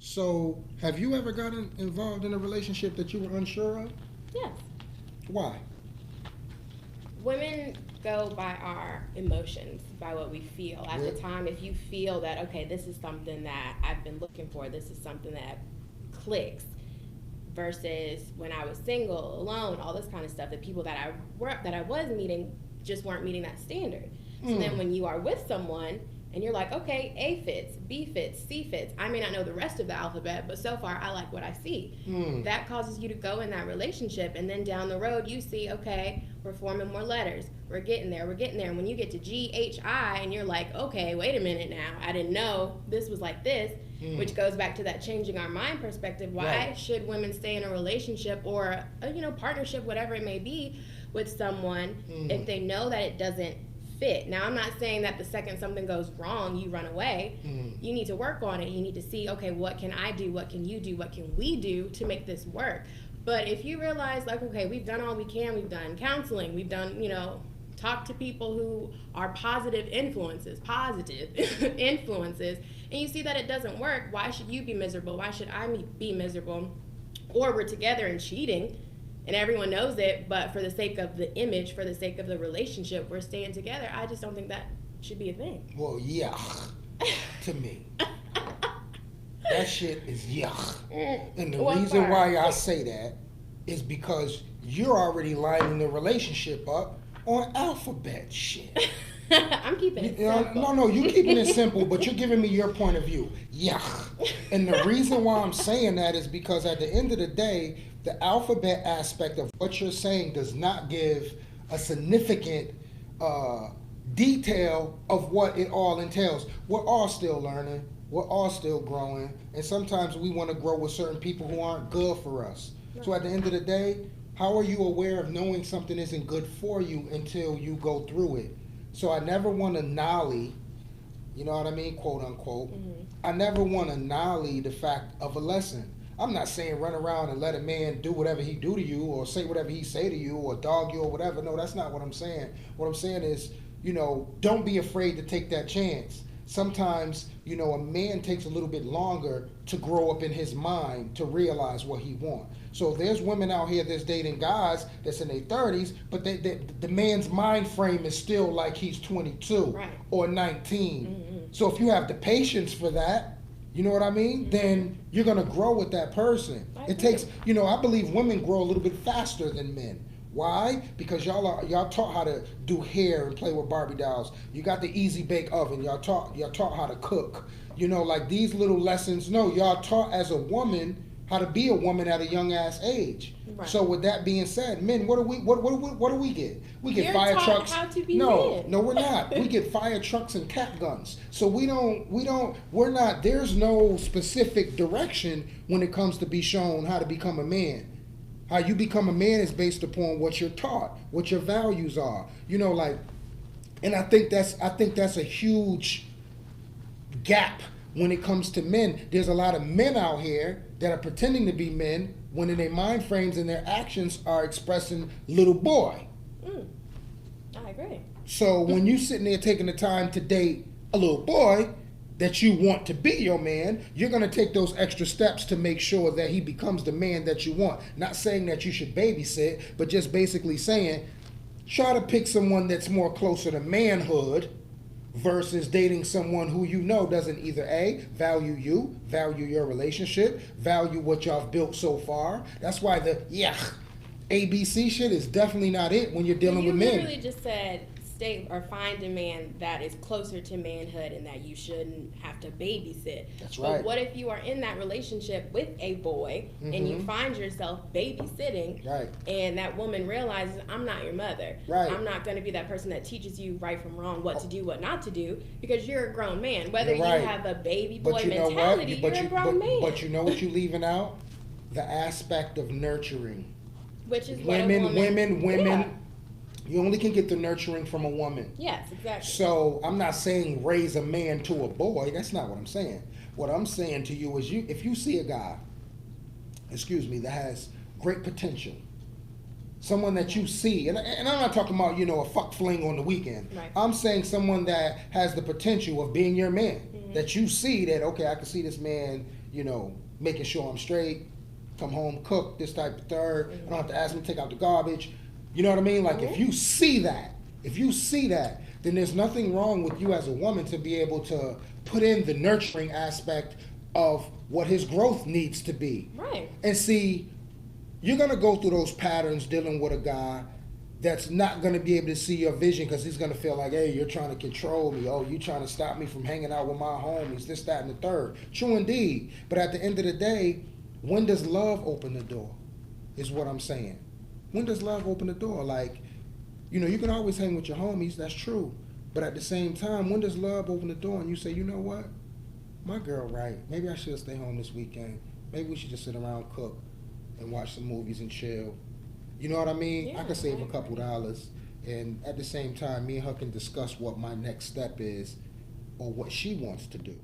So, have you ever gotten involved in a relationship that you were unsure of? Yes. Why? Women go by our emotions, by what we feel. At the time, if you feel that, okay, this is something that I've been looking for, this is something that clicks, versus when I was single, alone, all this kind of stuff, the people that I was meeting just weren't meeting that standard. So then when you are with someone and you're like, okay, A fits, B fits, C fits. I may not know the rest of the alphabet, but so far I like what I see. That causes you to go in that relationship, and then down the road you see, okay, we're forming more letters. We're getting there. And when you get to G, H, I, and you're like, okay, wait a minute now. I didn't know this was like this, which goes back to that changing our mind perspective. Why should women stay in a relationship or a, partnership, whatever it may be, with someone if they know that it doesn't fit? Now, I'm not saying that the second something goes wrong, you run away. You need to work on it. You need to see, okay, what can I do? What can you do? What can we do to make this work? But if you realize, like, okay, we've done all we can, we've done counseling, we've done, talk to people who are positive influences, and you see that it doesn't work, why should you be miserable? Why should I be miserable? Or we're together and cheating, and everyone knows it, but for the sake of the image, for the sake of the relationship, we're staying together. I just don't think that should be a thing. Well, yuck to me. That shit is yuck. And the reason why I say that is because you're already lining the relationship up on alphabet shit. I'm keeping it simple. No, you're keeping it simple, but you're giving me your point of view. Yuck. And the reason why I'm saying that is because at the end of the day, the alphabet aspect of what you're saying does not give a significant detail of what it all entails. We're all still learning. We're all still growing. And sometimes we want to grow with certain people who aren't good for us. So at the end of the day, how are you aware of knowing something isn't good for you until you go through it? So I never want to nolly, you know what I mean, quote unquote. I never want to nolly the fact of a lesson. I'm not saying run around and let a man do whatever he do to you or say whatever he say to you or dog you or whatever. No, that's not what I'm saying. What I'm saying is, don't be afraid to take that chance. Sometimes, a man takes a little bit longer to grow up in his mind to realize what he wants. So there's women out here that's dating guys that's in their 30s, but the man's mind frame is still like he's 22 or 19. So if you have the patience for that, you know what I mean? Then you're going to grow with that person. It takes, I believe women grow a little bit faster than men. Why? Because y'all taught how to do hair and play with Barbie dolls. You got the easy bake oven. Y'all taught how to cook. Like these little lessons. No, y'all taught as a woman how to be a woman at a young ass age. So with that being said, men, what do we get? We get fire trucks. How to be no, men. no, we're not. We get fire trucks and cat guns. So we're not. There's no specific direction when it comes to be shown how to become a man. How you become a man is based upon what you're taught, what your values are. And I think that's a huge gap when it comes to men. There's a lot of men out here that are pretending to be men when in their mind frames and their actions are expressing little boy. I agree. So when you sitting there taking the time to date a little boy that you want to be your man, you're going to take those extra steps to make sure that he becomes the man that you want. Not saying that you should babysit, but just basically saying, try to pick someone that's more closer to manhood versus dating someone who doesn't either A, value you, value your relationship, value what y'all have built so far. That's why the ABC shit is definitely not it when you're dealing with men. You literally just said stay or find a man that is closer to manhood and that you shouldn't have to babysit. That's right. But what if you are in that relationship with a boy and you find yourself babysitting and that woman realizes, I'm not your mother. I'm not going to be that person that teaches you right from wrong, what to do, what not to do, because you're a grown man. Whether you have a baby boy mentality, you're a grown man. But you know what you're leaving out? The aspect of nurturing. Which is women. You only can get the nurturing from a woman. Yes, exactly. So I'm not saying raise a man to a boy. That's not what I'm saying. What I'm saying to you is if you see a guy, that has great potential, someone that you see, and I'm not talking about, a fuck fling on the weekend. I'm saying someone that has the potential of being your man, that you see that, okay, I can see this man, making sure I'm straight, come home, cook, this type of third. I don't have to ask me to take out the garbage. You know what I mean? Like, if you see that, then there's nothing wrong with you as a woman to be able to put in the nurturing aspect of what his growth needs to be. Right. And see, you're going to go through those patterns dealing with a guy that's not going to be able to see your vision because he's going to feel like, hey, you're trying to control me. Oh, you're trying to stop me from hanging out with my homies, this, that, and the third. True indeed. But at the end of the day, when does love open the door is what I'm saying. When does love open the door? Like, you can always hang with your homies, that's true. But at the same time, when does love open the door and you say, you know what? My girl, right? Maybe I should stay home this weekend. Maybe we should just sit around, cook, and watch some movies and chill. You know what I mean? Yeah, I could save a couple dollars. And at the same time, me and her can discuss what my next step is or what she wants to do.